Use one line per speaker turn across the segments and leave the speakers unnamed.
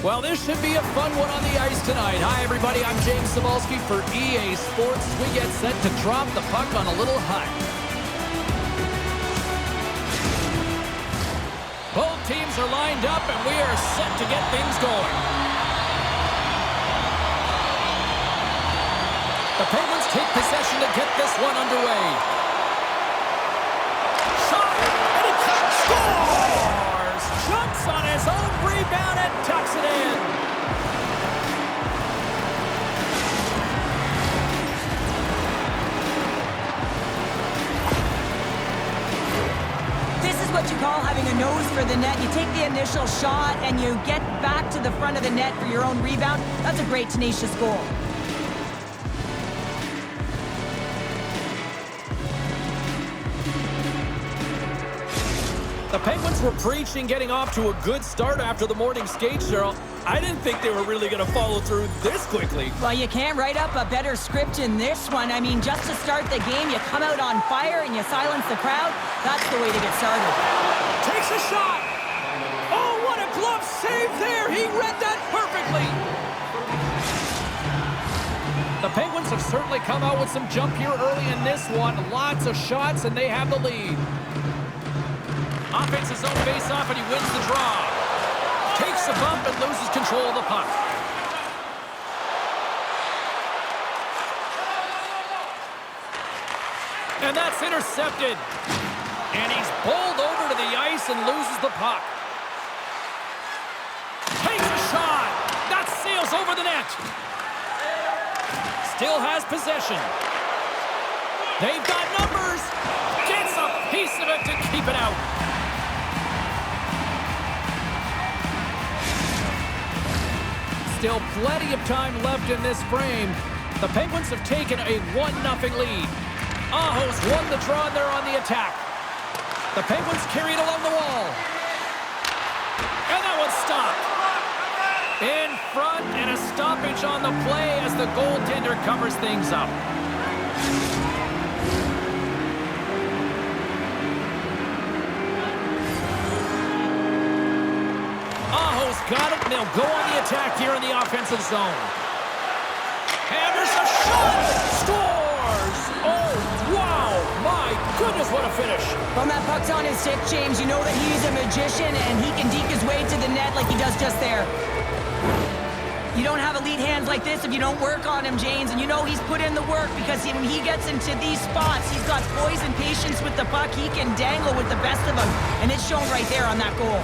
Well, this should be a fun one on the ice tonight. Hi, everybody. I'm James Cybulski for EA Sports. We get set to drop the puck on a little hut. Both teams are lined up, and we are set to get things going. The Penguins take possession to get this one underway. Shot, and he scores! Jumps on his own rebound and tucks it in.
This is what you call having a nose for the net. You take the initial shot and you get back to the front of the net for your own rebound. That's a great, tenacious goal.
The Penguins were preaching getting off to a good start after the morning skate, Cheryl. I didn't think they were really going to follow through this quickly.
Well, you can't write up a better script in this one. I mean, just to start the game, you come out on fire and you silence the crowd. That's the way to get started.
Takes a shot. Oh, what a glove save there. He read that perfectly. The Penguins have certainly come out with some jump here early in this one. Lots of shots, and they have the lead. Offense his own face-off, and he wins the draw. Takes a bump and loses control of the puck. And that's intercepted. And he's bowled over to the ice and loses the puck. Takes a shot. That sails over the net. Still has possession. They've got numbers. Gets a piece of it to keep it out. Still plenty of time left in this frame. The Penguins have taken a 1-0 lead. Aho's won the draw, and they're on the attack. The Penguins carry it along the wall. And that one's stopped. In front, and a stoppage on the play as the goaltender covers things up. Aho's got it, and they'll go on the attack here in the offensive zone. Hammers a shot! Scores! Oh, wow! My goodness, what a finish!
When that puck's on his stick, James, you know that he's a magician, and he can deke his way to the net like he does just there. You don't have elite hands like this if you don't work on him, James, and you know he's put in the work because when he gets into these spots, he's got poise and patience with the puck. He can dangle with the best of them, and it's shown right there on that goal.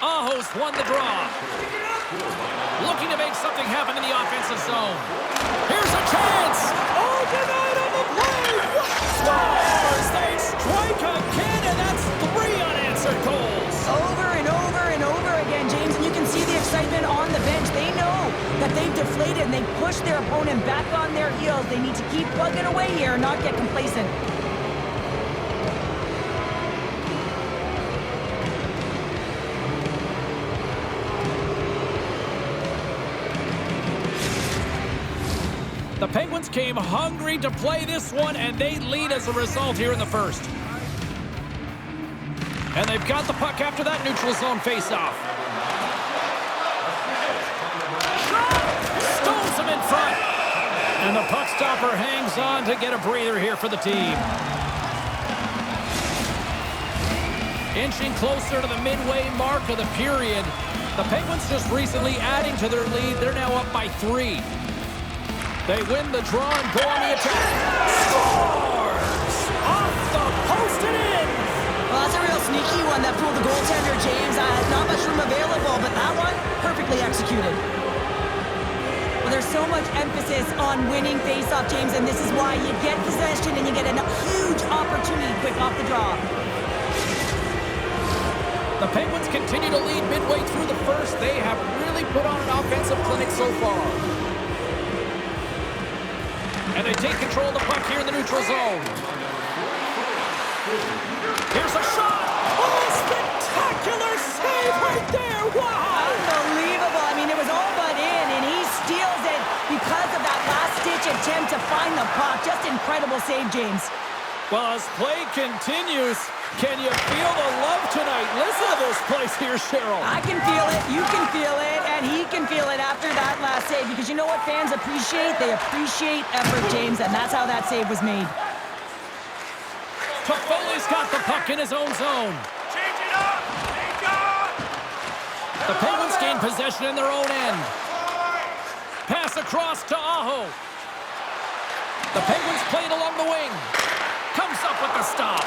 Aho's won the draw. Looking to make something happen in the offensive zone. Here's a chance. Oh, denied on the play. Scores! They strike again, and that's 3 unanswered goals.
Over and over and over again, James, and you can see the excitement on the bench. They know that they've deflated, and they push their opponent back on their heels. They need to keep plugging away here and not get complacent.
The Penguins came hungry to play this one, and they lead as a result here in the first. And they've got the puck after that neutral zone faceoff. Stones him in front. And the puck stopper hangs on to get a breather here for the team. Inching closer to the midway mark of the period. The Penguins just recently adding to their lead. They're now up by 3. They win the draw and go on the attack. Scores! Off the post and in!
Well, that's a real sneaky one that fooled the goaltender, James. Not much room available, but that one, perfectly executed. Well, there's so much emphasis on winning face-off, James, and this is why you get possession and you get a huge opportunity quick off the draw.
The Penguins continue to lead midway through the first. They have really put on an offensive clinic so far. And they take control of the puck here in the neutral zone. Here's a shot. Oh, spectacular save right there. Wow.
Unbelievable. I mean, it was all but in, and he steals it because of that last-ditch attempt to find the puck. Just incredible save, James.
Well, as play continues, can you feel the love tonight? Listen to this place here, Cheryl.
I can feel it, you can feel it, and he can feel it after that last save. Because you know what fans appreciate? They appreciate effort, James, and that's how that save was made.
Toffoli's got the puck in his own zone.
Change it up! Change up!
The Penguins gain possession in their own end. Pass across to Aho. The Penguins play it along the wing. Comes up with the stop.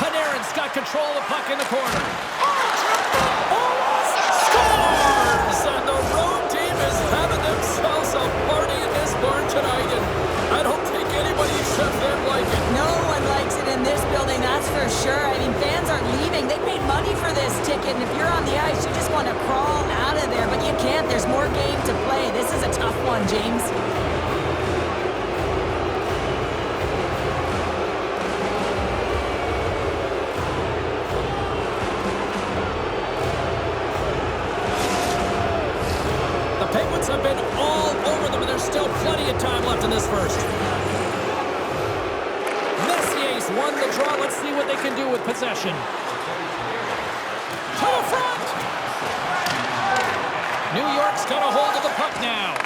Panarin's got control of the puck in the corner. Scores! And the road team is having themselves a party in this barn tonight, and I don't think anybody except them like it.
No one likes it in this building, that's for sure. I mean, fans aren't leaving. They paid money for this ticket, and if you're on the ice, you just want to crawl out of there, but you can't. There's more game to play. This is a tough one, James.
Penguins have been all over them, and there's still plenty of time left in this first. Messier's won the draw. Let's see what they can do with possession. To the front! New York's got a hold of the puck now.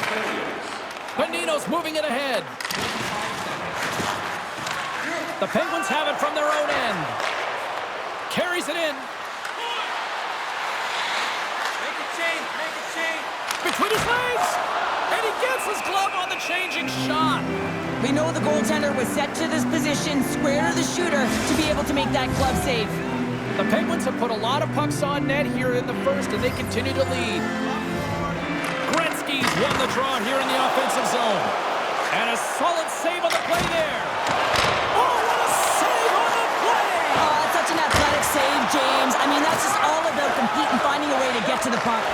Bonino's moving it ahead. The Penguins have it from their own end. Carries it in.
Make it change! Make it change!
Between his legs, and he gets his glove on the changing shot.
We know the goaltender was set to this position, square to the shooter, to be able to make that glove save.
The Penguins have put a lot of pucks on net here in the first, and they continue to lead. Gretzky's won the draw here in the offensive zone. And a solid save on the play there. Oh, what a save on the play!
Oh, that's such an athletic save, James. I mean, that's just all about competing, finding a way to get to the puck.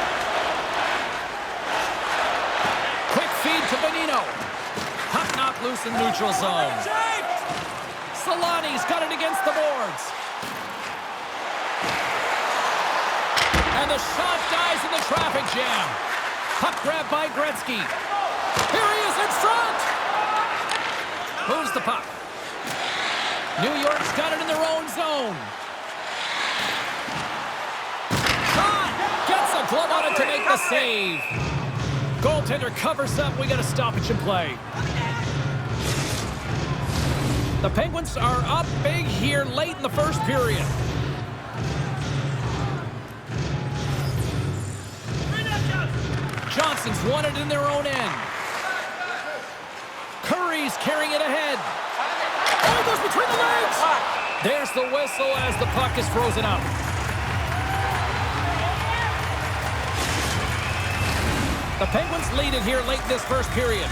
To Bonino. Puck knocked loose in neutral zone. Solani's got it against the boards. And the shot dies in the traffic jam. Puck grabbed by Gretzky. Here he is in front. Moves the puck. New York's got it in their own zone. Shot! Gets a glove on it to make the save. Goaltender covers up. We got a stoppage in play. The Penguins are up big here late in the first period. Johnson's won it in their own end. Curry's carrying it ahead. Oh, it goes between the legs. There's the whistle as the puck is frozen up. The Penguins lead it here late in this first period.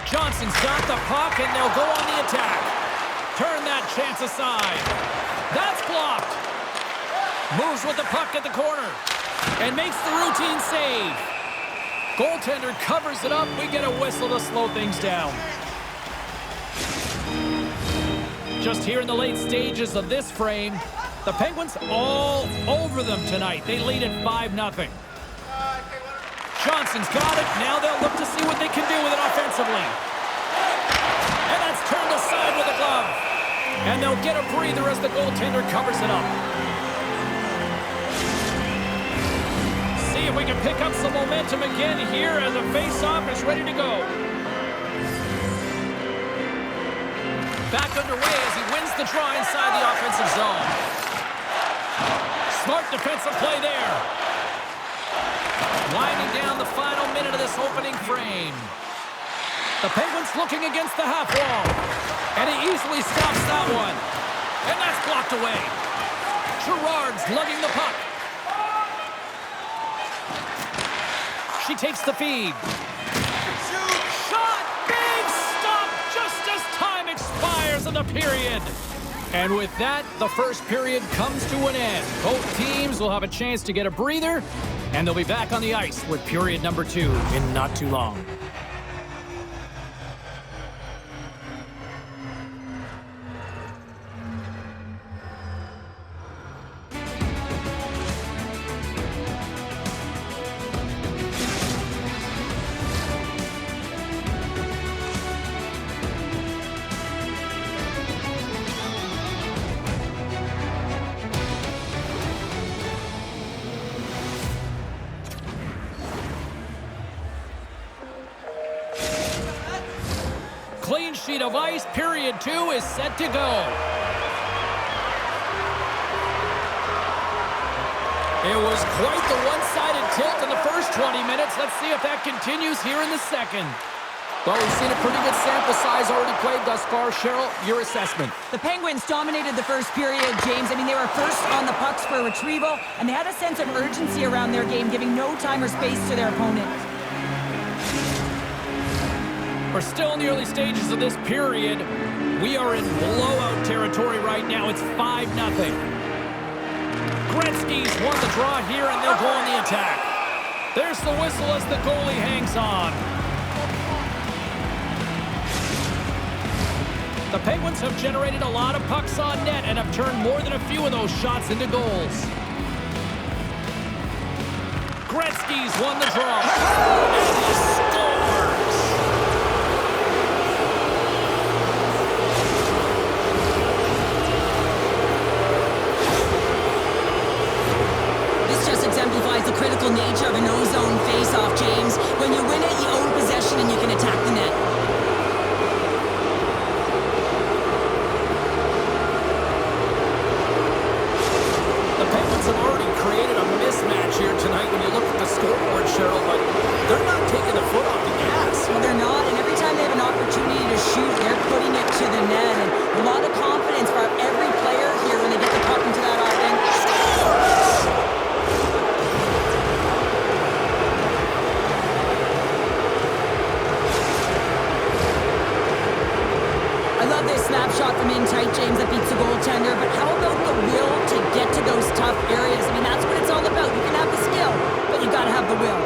Johnson's got the puck, and they'll go on the attack. Turn that chance aside. That's blocked. Moves with the puck at the corner and makes the routine save. Goaltender covers it up. We get a whistle to slow things down. Just here in the late stages of this frame, the Penguins all over them tonight. They lead at 5-0. Johnson's got it. Now they'll look to see what they can do with it offensively. And that's turned aside with a glove. And they'll get a breather as the goaltender covers it up. See if we can pick up some momentum again here as a face-off is ready to go. Back underway as he wins the draw inside the offensive zone. Smart defensive play there. Winding down the final minute of this opening frame. The Penguins looking against the half wall. And he easily stops that one. And that's blocked away. Gerard's lugging the puck. She takes the feed. Shot! Big stop! Just as time expires in the period. And with that, the first period comes to an end. Both teams will have a chance to get a breather, and they'll be back on the ice with period number 2 in not too long. clean sheet of ice. Period 2 is set to go. It was quite the one-sided tilt in the first 20 minutes. Let's see if that continues here in the second.
Well, we've seen a pretty good sample size already played thus far. Cheryl, your assessment.
The Penguins dominated the first period, James. I mean, they were first on the pucks for retrieval, and they had a sense of urgency around their game, giving no time or space to their opponent.
We're still in the early stages of this period. We are in blowout territory right now. It's 5-0. Gretzky's won the draw here, and they'll go on the attack. There's the whistle as the goalie hangs on. The Penguins have generated a lot of pucks on net and have turned more than a few of those shots into goals. Gretzky's won the draw. And he scores!
This just exemplifies the critical nature of a no-zone face-off, James. When you win it, you own possession and you can attack the net.
Have already created a mismatch here tonight when you look at the scoreboard, Cheryl, but they're not taking the foot off the gas.
Well, they're not, and every time they have an opportunity to shoot, they're putting it to the net, and a lot of confidence for every player here when they get the puck into that offense. I love this snapshot from in tight, James, that beats the goaltender, but how about the will to get to those tough areas? I mean, that's what it's all about. You can have the skill, but you got to have the will.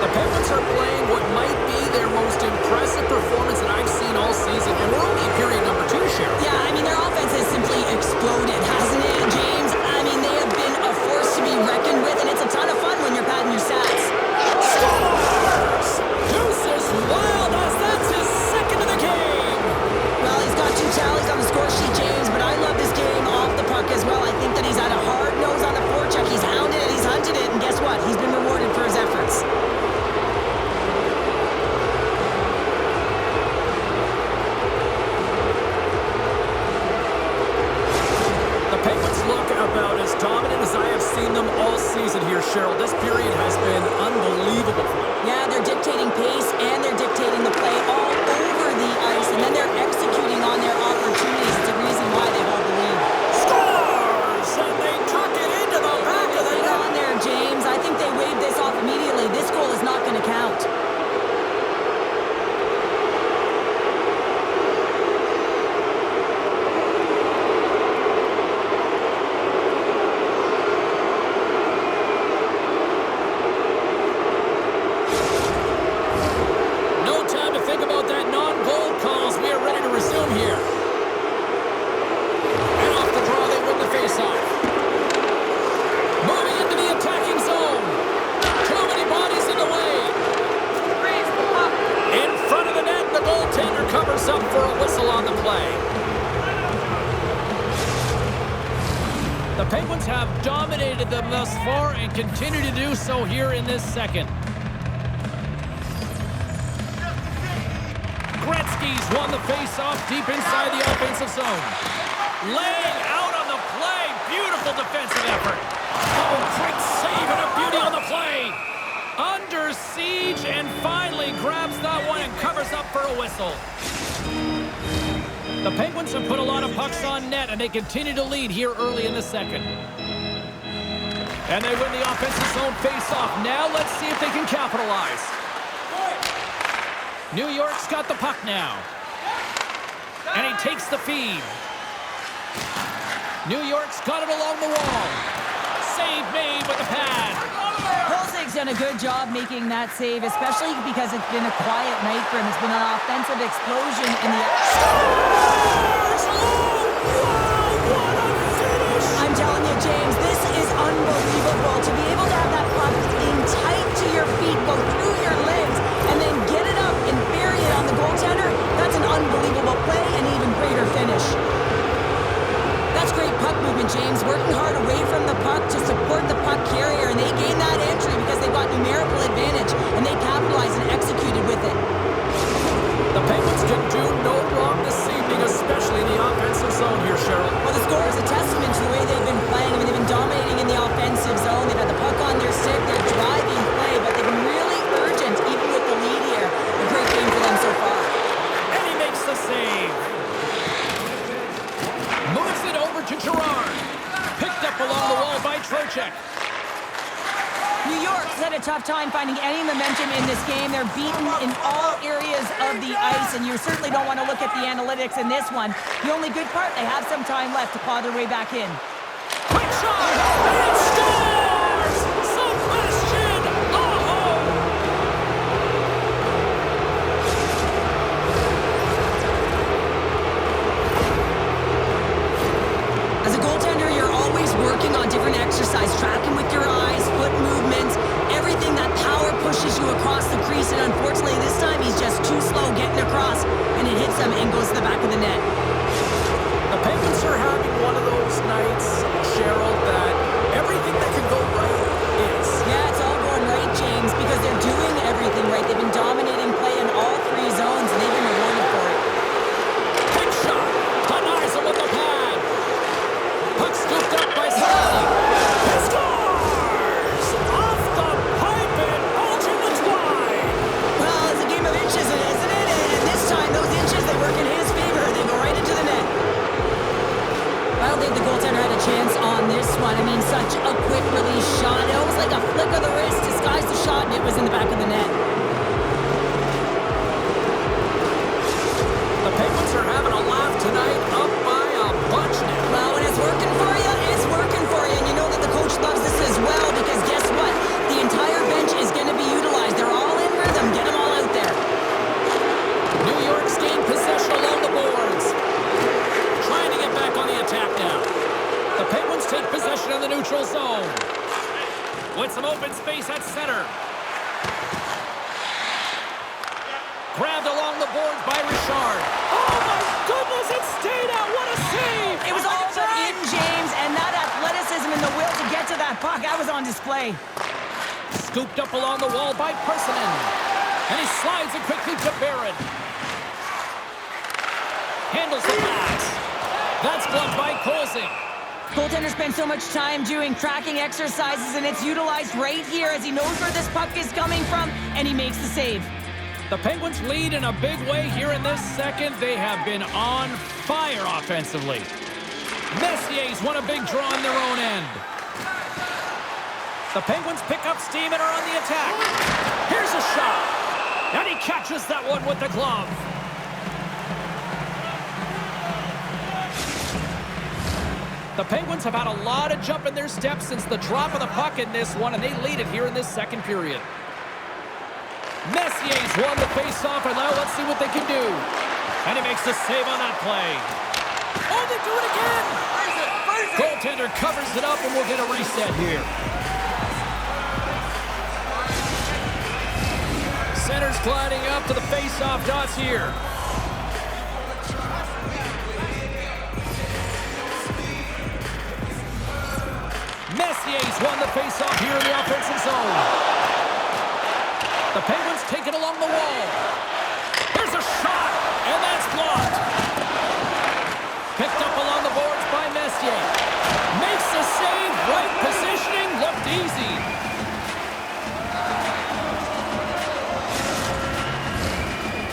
The Penguins are playing what might be their most impressive performance that I've seen all season, and we're only in period number 2, Cheryl.
Yeah, I mean, their offense has simply exploded, hasn't it, James? I mean, they have been a force to be reckoned with, and it's a ton of fun when you're padding your stats.
Scores! Deuces Wild as that's his second of the game!
Well, he's got 2 tallies on the score sheet, James, but I love this game off the puck as well. I think that he's had a hard nose on the forecheck. He's hounded it, he's hunted it, and guess what? He's been rewarded for his efforts.
The Penguins look about as dominant as I have seen them all season here, Cheryl. This period has been unbelievable for them.
Yeah, they're dictating pace, and they're dictating the play all over the ice, and then they're executing on their opportunities. It's a reason why they hold the lead.
Scores! And they tuck it into the back of the
Hang
net.
on there, James. I think they waved this off immediately. This goal is not going to count.
The Penguins have dominated them thus far and continue to do so here in this second. Gretzky's won the face-off deep inside the offensive zone. Laying out on the play. Beautiful defensive effort. Oh, quick save and a beauty on the play. Under siege and finally grabs that one and covers up for a whistle. The Penguins have put a lot of pucks on net, and they continue to lead here early in the second. And they win the offensive zone face-off. Now let's see if they can capitalize. New York's got the puck now. And he takes the feed. New York's got it along the wall. Save made with the pad.
Holzig's done a good job making that save, especially because it's been a quiet night for him. It's been an offensive explosion in the... I'm telling you, James, this is unbelievable. To be able to have that puck in tight to your feet, go through your legs, and then get it up and bury it on the goaltender, that's an unbelievable play and even greater finish. That's great puck movement, James. Working hard away from the puck to support the puck carrier, and they gain that entry because they've got numerical advantage, and they capitalize time finding any momentum in this game. They're beaten in all areas of the ice, and you certainly don't want to look at the analytics in this one. The only good part, they have some time left to claw their way back in.
Quick shot! And it scores! Sebastian Aho!
As a goaltender, you're always working on different exercise, tracking with your eyes, foot movements, everything that power pushes you across the crease, and unfortunately this time he's just too slow getting across, and it hits him and goes to the back of the net.
The Penguins are having one of those nights, Cheryl, that everything that can go right is.
Yeah, it's all going right, James, because they're doing everything right. They've been dominating play in all three zones, and they've been rewarded for it.
Big shot! Denies him with the pad! Puck scooped up by Riley. He scores! Off the pipe and bulging the twine!
Well, it's a game of inches, isn't it? And this time, those inches, they work in his favor. They go right into the net. I don't think the goaltender had a chance on this one. I mean, such a quick release shot. It was like a flick of the wrist, disguised the shot, and it was in the back of the net.
The Penguins are having a laugh tonight, up by a bunch now.
Well, when it's working for you, it's working for you. And you know that the coach loves this as well, because guess what? The entire bench is going to be utilized. They're all in rhythm. Get them all out there.
New York's gained possession along the boards. Trying to get back on the attack now. The Penguins take possession in the neutral zone. With some open space at center. Grabbed along the boards by Richard. Oh my goodness, it stayed out. What a save!
It was all in, James, and that athleticism and the will to get to that puck, that was on display.
Scooped up along the wall by Parsonen. And he slides it quickly to Barron. Handles the pass. That's blocked by Kolzig.
Goaltender spends so much time doing tracking exercises, and it's utilized right here as he knows where this puck is coming from, and he makes the save.
The Penguins lead in a big way here in this second. They have been on fire offensively. Messier's won a big draw on their own end. The Penguins pick up steam and are on the attack. Here's a shot. And he catches that one with the glove. The Penguins have had a lot of jump in their steps since the drop of the puck in this one, and they lead it here in this second period. Messier's won the face-off, and now let's see what they can do. And he makes the save on that play. Oh, they do it again! Goaltender covers it up, and we'll get a reset here. Center's gliding up to the face-off dots here. Messier's won the face-off here in the offensive zone. The Penguins take it along the wall. There's a shot, and that's blocked. Picked up along the boards by Messier. Makes the save, right positioning, looked easy.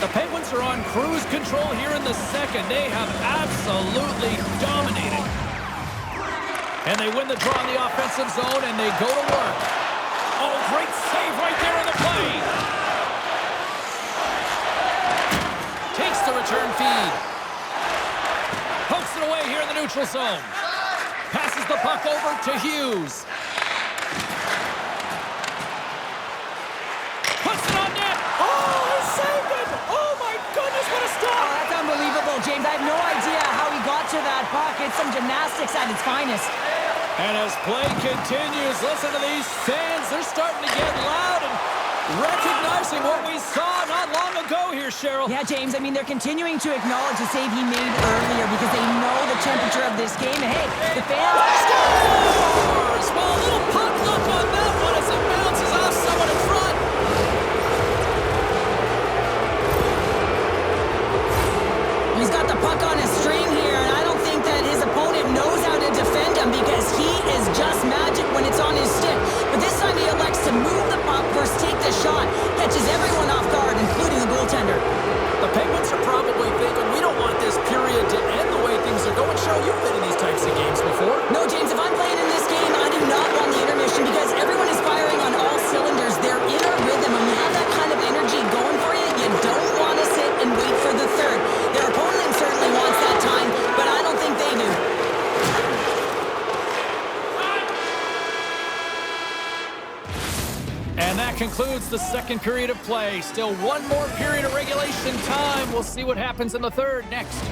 The Penguins are on cruise control here in the second. They have absolutely dominated. And they win the draw in the offensive zone, and they go to work. Oh, great save right there on the play. Takes the return feed. Pokes it away here in the neutral zone. Passes the puck over to Hughes. Puts it on net. Oh, he saved it. Oh, my goodness, what a stop.
Oh, that's unbelievable, James. I have no idea how he got to that puck. It's some gymnastics at its finest.
And as play continues, listen to these fans. They're starting to get loud and recognizing what we saw not long ago here, Cheryl.
Yeah, James, I mean, they're continuing to acknowledge the save he made earlier because they know the temperature of this game. And hey, the fans...
Scores! Well, a little puck luck on that one as it bounces off someone in front.
He's got the puck on his string here, and I don't think that his opponent knows how to defend him because he is just magic when it's on his stick. But this time he elects to move the puck versus take the shot. Catches everyone off guard, including the goaltender.
The Penguins are probably thinking, we don't want this period to end the way things are going. Cheryl, you've been in these types of games before.
No, James, if I'm playing in this game, I do not want the intermission because everyone
And that concludes the second period of play. Still one more period of regulation time. We'll see what happens in the third next.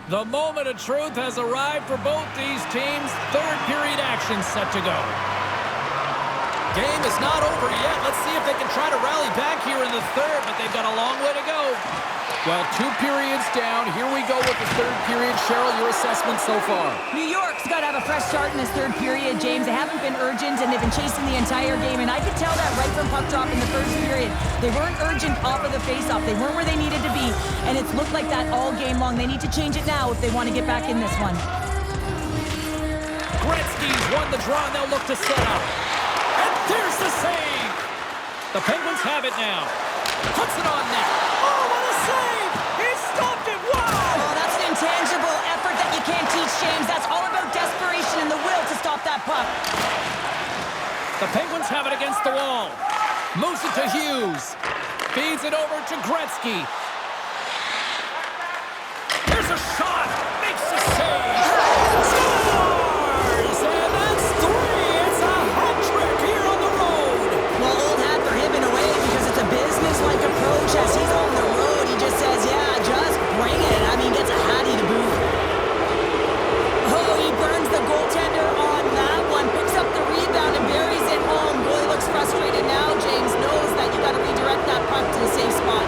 The moment of truth has arrived for both these teams. Third period action set to go.
Game is not over yet. Let's see if they can try to rally back here in the third, but they've got a long way to go.
Well, 2 periods down. Here we go with the third period. Cheryl, your assessment so far?
New York's got to have a fresh start in this third period, James. They haven't been urgent, and they've been chasing the entire game, and I could tell that right from puck drop in the first period. They weren't urgent off of the faceoff. They weren't where they needed to be, and it's looked like that all game long. They need to change it now if they want to get back in this one.
Gretzky's won the draw, and they'll look to set up. And there's the save! The Penguins have it now. Puts it on net. Oh, what a save! He stopped it! Wow!
Oh, that's an intangible effort that you can't teach, James. That's all about desperation and the will to stop that puck.
The Penguins have it against the wall. Moves it to Hughes. Feeds it over to Gretzky. Here's a shot. Makes the save. Scores! And that's 3. It's a hat trick here on the road.
Well, old hat for him in a way because it's a business-like approach. As he's on the road, he just says, yeah, just bring it. I mean, gets a hattie to boot. Oh, he burns the goaltender on that one. Picks up the rebound and buries it home. Goalie looks frustrated now. James knows that you got to redirect that puck to the safe spot.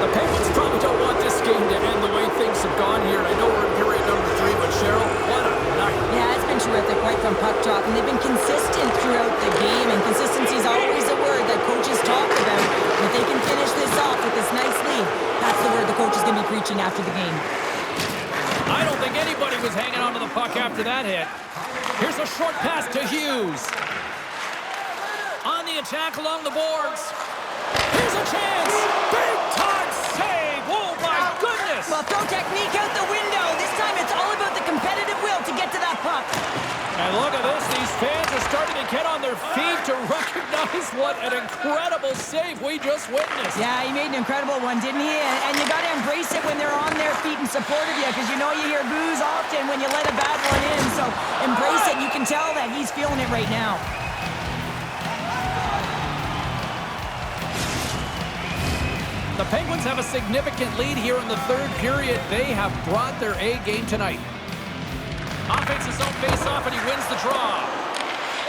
The Penguins probably don't want this game to end the way things have gone here. I know we're in period number 3, but Cheryl, what a night.
Yeah, it's been terrific right from puck drop, and they've been consistent throughout the game, and consistency is always a word that coaches talk about. If they can finish this off with this nice lead, that's the word the coach is going to be preaching after the game.
I don't think anybody was hanging on to the puck after that hit. Here's a short pass to Hughes. On the attack along the boards. Here's a chance. Big time save. Oh, my goodness.
Well, throw technique out the window. This time it's all about the competitive will to get to that puck.
And look at this. These fans are starting to get on their feet to recognize what an incredible save we just witnessed.
Yeah, he made an incredible one, didn't he? And you got to embrace it when they're on their feet in support of you, because you know you hear boos often when you let a bad one in. So embrace it. You can tell that he's feeling it right now.
The Penguins have a significant lead here in the third period. They have brought their A game tonight. Offense his own face-off, and he wins the draw.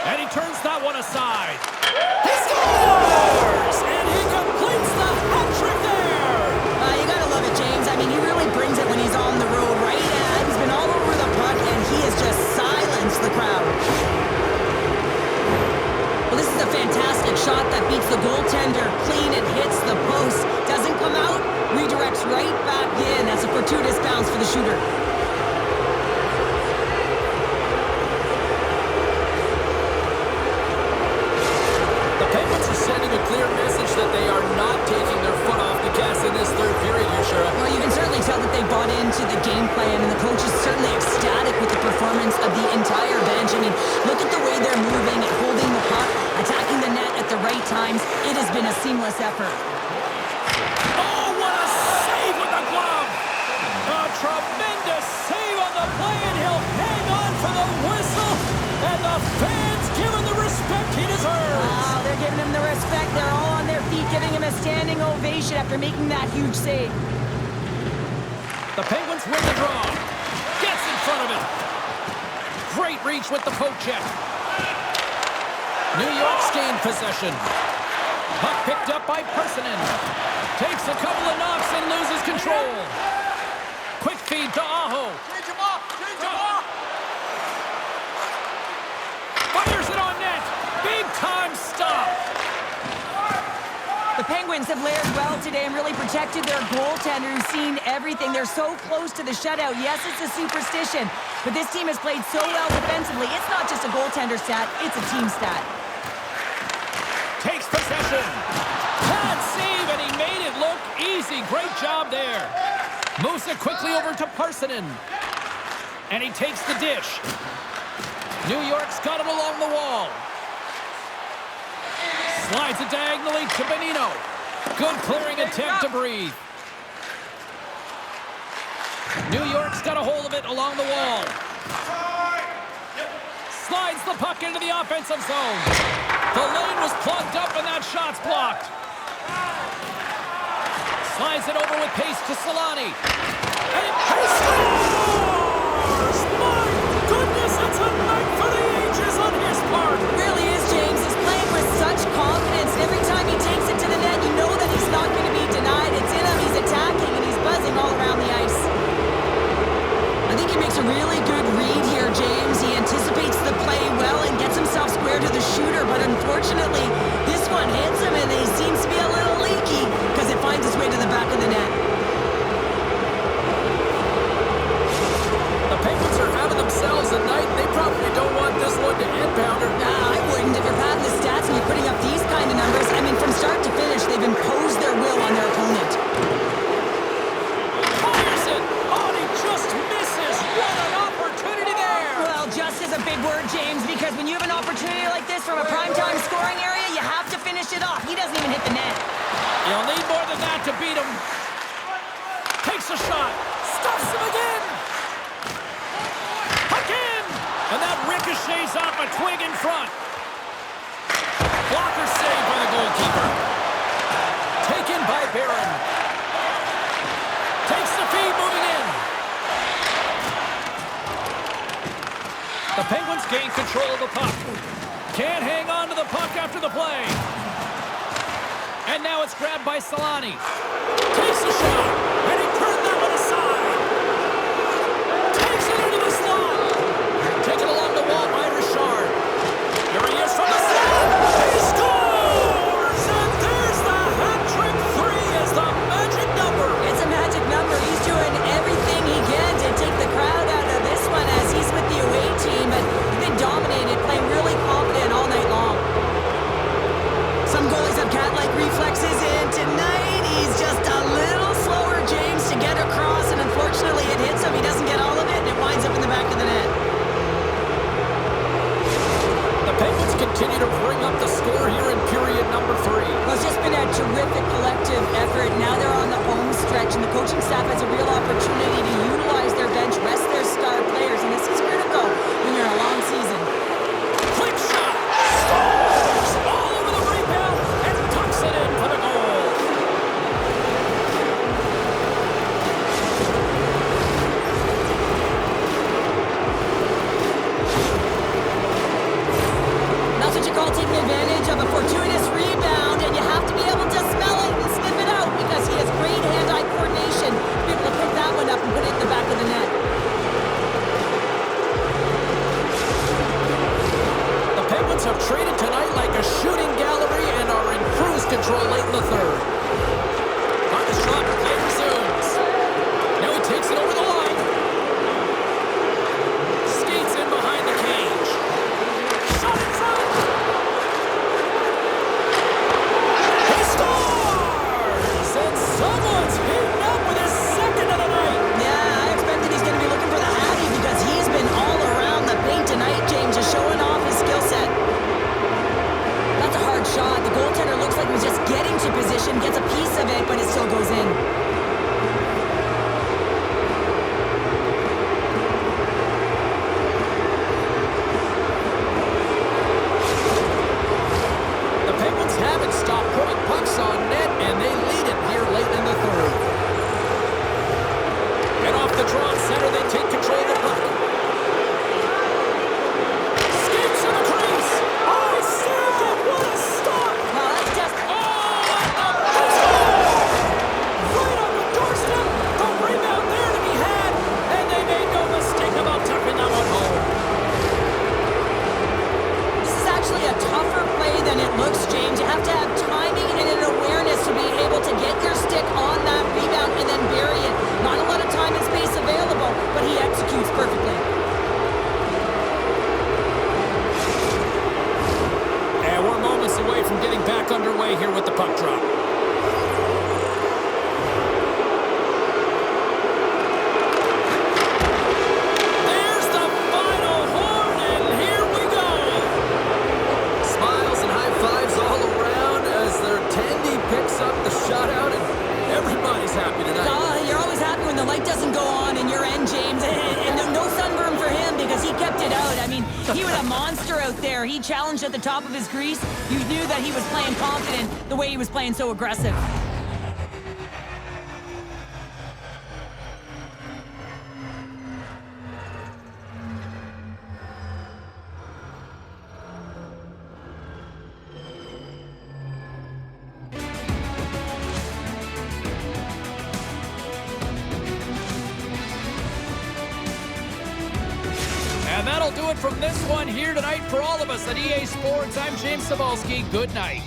And he turns that one aside. He scores! And he completes the hat trick there!
You gotta love it, James. I mean, he really brings it when he's on the road, right? He's been all over the puck, and he has just silenced the crowd. Well, this is a fantastic shot that beats the goaltender clean. It hits the post. Doesn't come out, redirects right back in. That's a fortuitous bounce for the shooter.
The Penguins are sending a clear message that they are not taking their foot off the gas in this third period here, Cheryl.
Well, you can certainly tell that they bought into the game plan, and the coach is certainly ecstatic with the performance of the entire bench. I mean, look at the way they're moving and holding the puck, attacking the net at the right times. It has been a seamless effort.
Oh, what a save with the glove! A tremendous save on the play, and he'll hang on for the whistle, and the fans give him the respect he deserves.
Wow, they're giving him the respect. They're all on their feet, giving him a standing ovation after making that huge save.
The Penguins win the draw. Gets in front of it. Great reach with the poke check. New York's gained possession. Puck picked up by Persinen. Takes a couple of knocks and loses control. Quick feed to Aho.
Change him off! Change him off!
Fires it on net. Big time stop.
The Penguins Penguins have layered well today and really protected their goaltender who's seen everything. They're so close to the shutout. Yes, it's a superstition, but this team has played so well defensively. It's not just a goaltender stat, it's a team stat.
Takes possession. Bad save, and he made it look easy. Great job there. Moves it quickly over to Parsonen. And he takes the dish. New York's got it along the wall. Slides it diagonally to Bonino. Good clearing attempt to breathe. New York's got a hold of it along the wall. Slides the puck into the offensive zone. The lane was plugged up and that shot's blocked. Slides it over with pace to Solani. And he scores! My goodness, it's a night for the ages on his part.
It really is, James. He's playing with such confidence. And every time he takes it to the net, you know that he's not going to be denied. It's in him, he's attacking, and he's buzzing all around the ice. I think he makes a really good read here, James. He anticipates the play well and gets himself square to the shooter, but unfortunately, this one hits him and he seems to be a little leaky because it finds its way to the back of the net.
The Penguins are having themselves a night. They probably don't want this one to end, Pounder.
Nah, I wouldn't. If you're having the stats and you're putting up these kind of numbers, I mean, from start to finish, they've imposed their will on their opponent. A big word, James, because when you have an opportunity like this from a primetime scoring area, you have to finish it off. He doesn't even hit the net.
You'll need more than that to beat him. Takes a shot. Stuffs him again. Puck in. And that ricochets off a twig in front. Blocker saved by the goalkeeper. Taken by Barron. Takes the feed, moving in. The Penguins gain control of the puck. Can't hang on to the puck after the play. And now it's grabbed by Solani. Takes a shot, and he turned that one aside. Takes it into the slot. Taken along the wall by Richard. Here he is from the slot. He scores! And there's the hat-trick 3 as the magic number.
It's a magic number. He's doing everything he can to take the crowd out of this one as he's with the away team, but he's been dominated, playing really confident all night long. Some goalies have cat-like reflexes, and tonight he's just a little slower, James, to get across, and unfortunately it hits him. He doesn't get all of it, and it winds up in the back of the net.
The Penguins continue to bring up the score here in period number 3.
Well, it's just been a terrific collective effort. Now they're on the home stretch, and the coaching staff has a real opportunity to utilize their bench, rest their star players, and this is critical when you're in a long season.
Quick shot! Scores! All over the rebound and tucks it in for the goal.
That's what you call taking advantage of a fortuitous rebound, and you have to be able to smell it and sniff it out because he has great hand-eye coordination to be able to pick that one up and put it in the back of the net.
The Penguins have traded tonight like a shooting gallery and are in cruise control late in the third. On the shot, play resumes. Now he takes it over the line. Skates in behind the cage. Shot in front. He scores! And someone's heating up with his second of the night.
Yeah, I expected he's going to be looking for the Hattie because he's been all around the paint tonight, James, just showing off his skill set. That's a hard shot. The goaltender looks like he was just getting to position, gets a piece of it, but it still goes in.
The Penguins haven't stopped putting pucks on net, and they lead it here late in the third. And off the draw center, they take control of the puck. Skates in the crease. Oh, he saved it. What a stop.
Well, that's just...
Oh, and the goal! Right on the doorstep. The rebound there to be had, and they made no mistake about tucking that one home.
This is actually a tougher play than it looks, James. You have to have timing and an awareness to be quick on that rebound and then bury it. Not a lot of time and space available, but he executes perfectly.
And we're moments away from getting back underway here with the puck drop. There's the final horn, and here we go.
Smiles and high fives all around as their Tandy picks up the shutout, and everybody's happy tonight.
You're always happy when the light doesn't go on in your end, James. And no sunburn for him because he kept it out. I mean, he was a monster out there. He challenged at the top of his crease. You knew that he was playing confident the way he was playing so aggressive.
And that'll do it from this one here tonight for all of us at EA Sports. I'm James Cebulski. Good night.